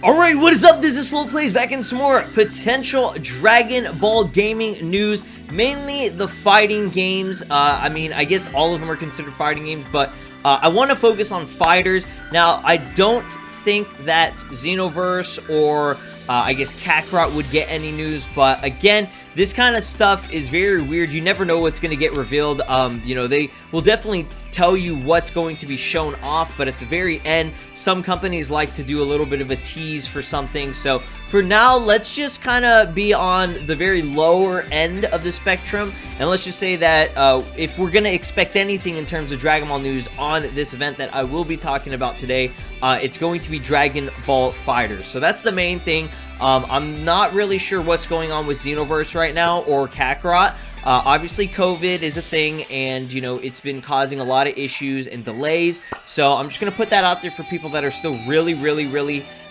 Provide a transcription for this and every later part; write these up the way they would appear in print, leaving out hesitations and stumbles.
Alright, what is up? This is SLOplays back in some more potential Dragon Ball gaming news. Mainly the fighting games. I mean, I guess all of them are considered fighting games, but I want to focus on fighters. Now, I don't think that Xenoverse or I guess Kakarot would get any news, but again, this kind of stuff is very weird. You never know what's going to get revealed. You know, they will definitely tell you what's going to be shown off, but at the very end, some companies like to do a little bit of a tease for something. So for now, let's just kind of be on the very lower end of the spectrum, and let's just say that if we're going to expect anything in terms of Dragon Ball news on this event that I will be talking about today, it's going to be Dragon Ball FighterZ. So that's the main thing. I'm not really sure what's going on with Xenoverse right now or Kakarot. Obviously, COVID is a thing, and, you know, it's been causing a lot of issues and delays. So I'm just going to put that out there for people that are still really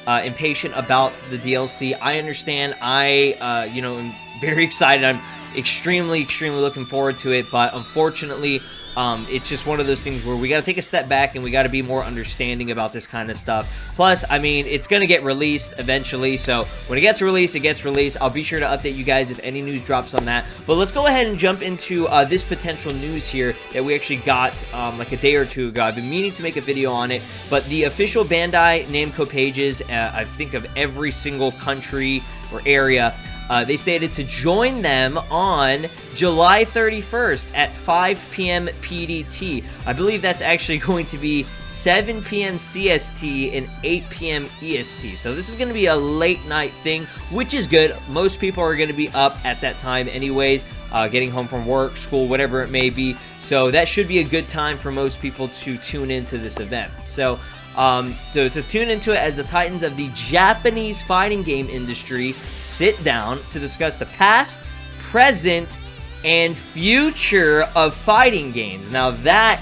impatient about the DLC. I understand. You know, am very excited. I'm extremely looking forward to it, but unfortunately, it's just one of those things where we got to take a step back and we got to be more understanding about this kind of stuff. Plus, I mean, it's going to get released eventually, so when it gets released, it gets released. I'll be sure to update you guys if any news drops on that. But let's go ahead and jump into this potential news here that we actually got like a day or two ago. I've been meaning to make a video on it, but the official Bandai Namco pages, I think of every single country or area, they stated to join them on July 31st at 5 p.m. PDT. I believe that's actually going to be 7 p.m. CST and 8 p.m. EST. So this is going to be a late night thing, which is good. Most people are going to be up at that time anyways, getting home from work, school, whatever it may be. So that should be a good time for most people to tune into this event. So it says, tune into it as the titans of the Japanese fighting game industry sit down to discuss the past, present, and future of fighting games. Now that's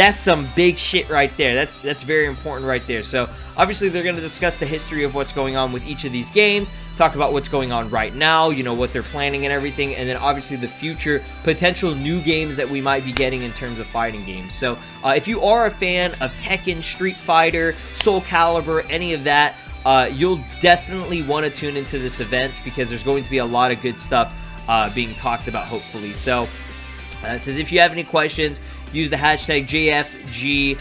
some big shit right there. That's very important right there. So obviously they're going to discuss the history of what's going on with each of these games, talk about what's going on right now, you know, what they're planning and everything, and then obviously the future potential new games that we might be getting in terms of fighting games. So if you are a fan of Tekken, Street Fighter, Soul Calibur, any of that, you'll definitely want to tune into this event because there's going to be a lot of good stuff being talked about, hopefully. So it says, if you have any questions, use the hashtag JFG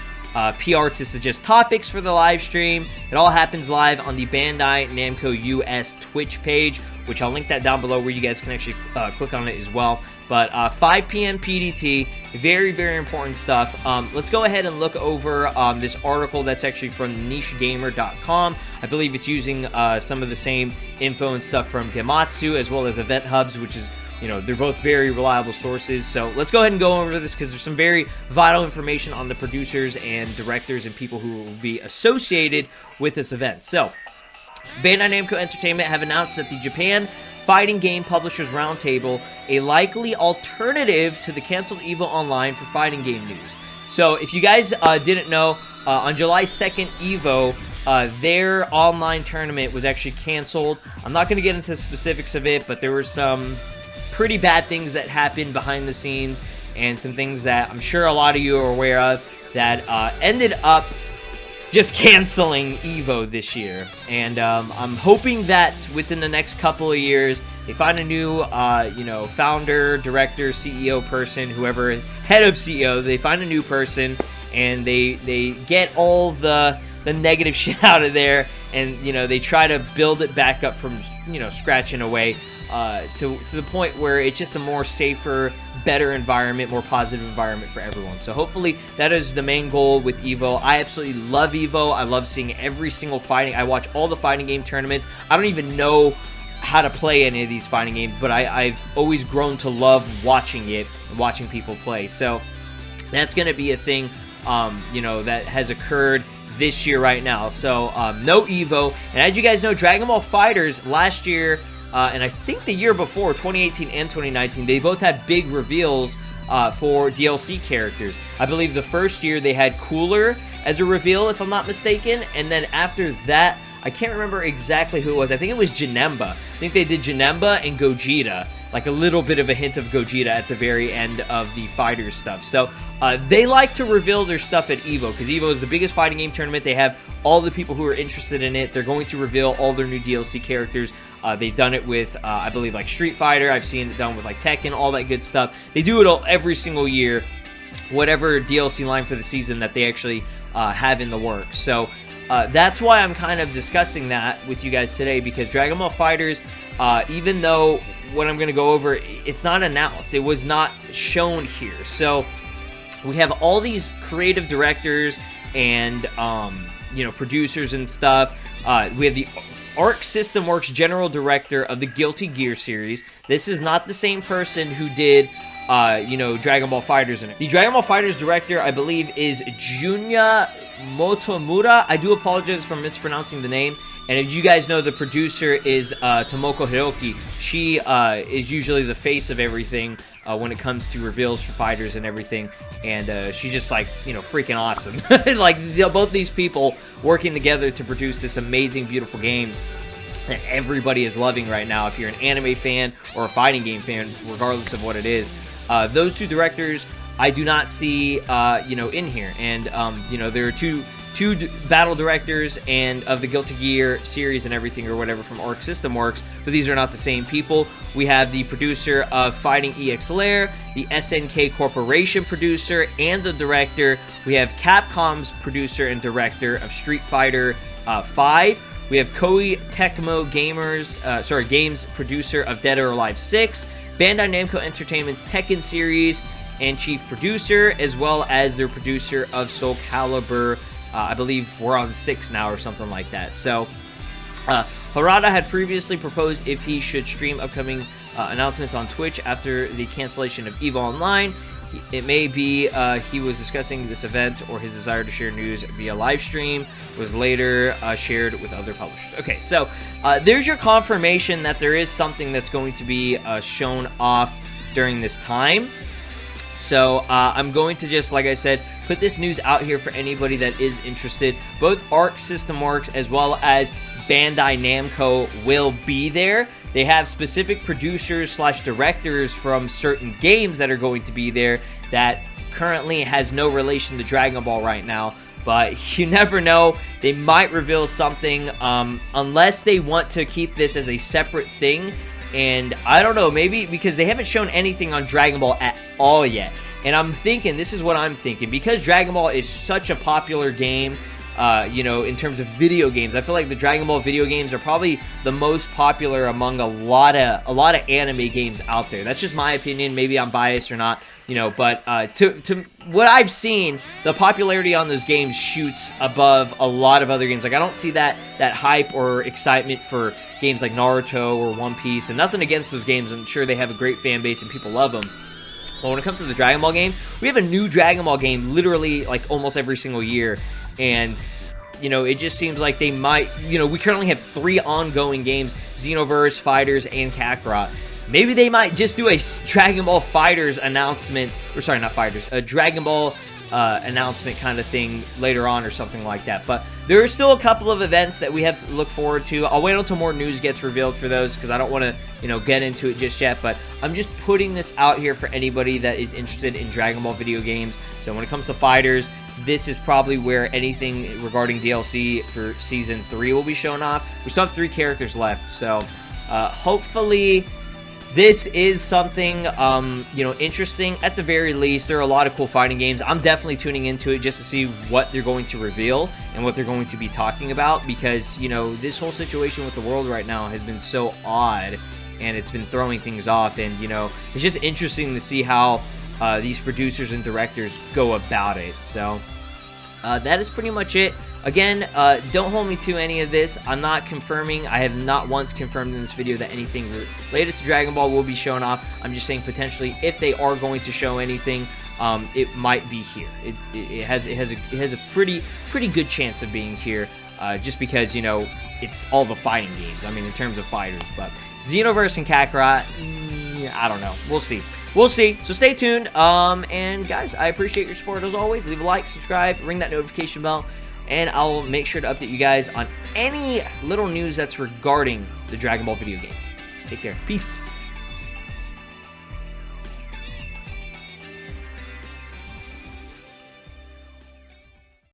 PR to suggest topics for the live stream. It all happens live on the Bandai Namco US Twitch page, which I'll link that down below where you guys can actually click on it as well. But 5 p.m. PDT, very important stuff. Let's go ahead and look over this article that's actually from nichegamer.com. I believe it's using some of the same info and stuff from Gematsu as well as Event Hubs, which is, you know, they're both very reliable sources. So let's go ahead and go over this because there's some very vital information on the producers and directors and people who will be associated with this event. So Bandai Namco Entertainment have announced that the Japan Fighting Game Publishers Roundtable, a likely alternative to the canceled EVO Online for fighting game news. So if you guys didn't know, on July 2nd, EVO, their online tournament was actually canceled. I'm not going to get into the specifics of it, but there were some pretty bad things that happened behind the scenes and some things that I'm sure a lot of you are aware of that ended up just canceling EVO this year. And I'm hoping that within the next couple of years they find a new you know, founder, director, CEO person, whoever, head of CEO, they find a new person and they get all the negative shit out of there, and, you know, they try to build it back up from, you know, scratch in a way to the point where it's just a more safer, better environment, more positive environment for everyone. So hopefully that is the main goal with EVO. I absolutely love EVO. I love seeing every single fighting. I watch all the fighting game tournaments. I don't even know how to play any of these fighting games, but I've always grown to love watching it and watching people play. So that's going to be a thing, you know, that has occurred this year right now. So no EVO. And as you guys know, Dragon Ball FighterZ last year, and I think the year before, 2018 and 2019, they both had big reveals for DLC characters. I believe the first year they had Cooler as a reveal, if I'm not mistaken, and then after that, I can't remember exactly who it was. I think it was Janemba. I think they did Janemba and Gogeta. like a little bit of a hint of Gogeta at the very end of the FighterZ stuff. So they like to reveal their stuff at EVO, because EVO is the biggest fighting game tournament. They have all the people who are interested in it. They're going to reveal all their new DLC characters. They've done it with, I believe, like Street Fighter. I've seen it done with like Tekken, all that good stuff. They do it all every single year, whatever DLC line for the season that they actually have in the works. So that's why I'm kind of discussing that with you guys today, because Dragon Ball FighterZ, even though what I'm going to go over, it's not announced. It was not shown here. So we have all these creative directors and, you know, producers and stuff. We have the Arc System Works general director of the Guilty Gear series. This is not the same person who did, you know, Dragon Ball FighterZ in it. The Dragon Ball FighterZ director, I believe, is Junya Motomura. I do apologize for mispronouncing the name. And if you guys know, the producer is Tomoko Hiroki. She is usually the face of everything when it comes to reveals for FighterZ and everything. And she's just like, you know, freaking awesome. Like, both these people working together to produce this amazing, beautiful game that everybody is loving right now. If you're an anime fan or a fighting game fan, regardless of what it is. Those two directors, I do not see, you know, in here. And, you know, there are two battle directors and of the Guilty Gear series and everything or whatever from Arc System Works, but these are not the same people. We have the producer of Fighting EX Lair, the SNK Corporation producer, and the director. We have Capcom's producer and director of Street Fighter 5. We have Koei Tecmo Games producer of Dead or Alive 6, Bandai Namco Entertainment's Tekken series, and chief producer, as well as their producer of Soul Calibur. I believe we're on 6 now or something like that. So, Harada had previously proposed if he should stream upcoming announcements on Twitch after the cancellation of EVO Online. It may be he was discussing this event, or his desire to share news via live stream was later shared with other publishers. Okay, so there's your confirmation that there is something that's going to be shown off during this time. So I'm going to just, like I said, put this news out here for anybody that is interested. Both Arc System Works as well as Bandai Namco will be there. They have specific producers / directors from certain games that are going to be there that currently has no relation to Dragon Ball right now. But you never know. They might reveal something unless they want to keep this as a separate thing. And I don't know, maybe because they haven't shown anything on Dragon Ball at all yet. And I'm thinking, this is what I'm thinking, because Dragon Ball is such a popular game, you know, in terms of video games. I feel like the Dragon Ball video games are probably the most popular among a lot of anime games out there. That's just my opinion. Maybe I'm biased or not, you know, but to what I've seen, the popularity on those games shoots above a lot of other games. Like, I don't see that hype or excitement for games like Naruto or One Piece, and nothing against those games. I'm sure they have a great fan base and people love them. But when it comes to the Dragon Ball games, we have a new Dragon Ball game literally like almost every single year. And, you know, it just seems like they might, you know, we currently have 3 ongoing games, Xenoverse, FighterZ, and Kakarot. Maybe they might just do a Dragon Ball FighterZ announcement, or sorry, not FighterZ, a Dragon Ball announcement kind of thing later on or something like that. But there are still a couple of events that we have to look forward to. I'll wait until more news gets revealed for those, because I don't want to, you know, get into it just yet. But I'm just putting this out here for anybody that is interested in Dragon Ball video games. So when it comes to FighterZ, this is probably where anything regarding DLC for Season 3 will be shown off. We still have 3 characters left, so hopefully this is something, you know, interesting. At the very least, there are a lot of cool fighting games. I'm definitely tuning into it just to see what they're going to reveal and what they're going to be talking about, because, you know, this whole situation with the world right now has been so odd, and it's been throwing things off, and, you know, it's just interesting to see how these producers and directors go about it. So that is pretty much it. Again, don't hold me to any of this. I'm not confirming. I have not once confirmed in this video that anything related to Dragon Ball will be shown off. I'm just saying potentially if they are going to show anything, it might be here. It has a pretty good chance of being here, just because, you know, it's all the fighting games. I mean, in terms of fighters. But Xenoverse and Kakarot, I don't know. We'll see. We'll see. So stay tuned. And guys, I appreciate your support as always. Leave a like, subscribe, ring that notification bell, and I'll make sure to update you guys on any little news that's regarding the Dragon Ball video games. Take care. Peace.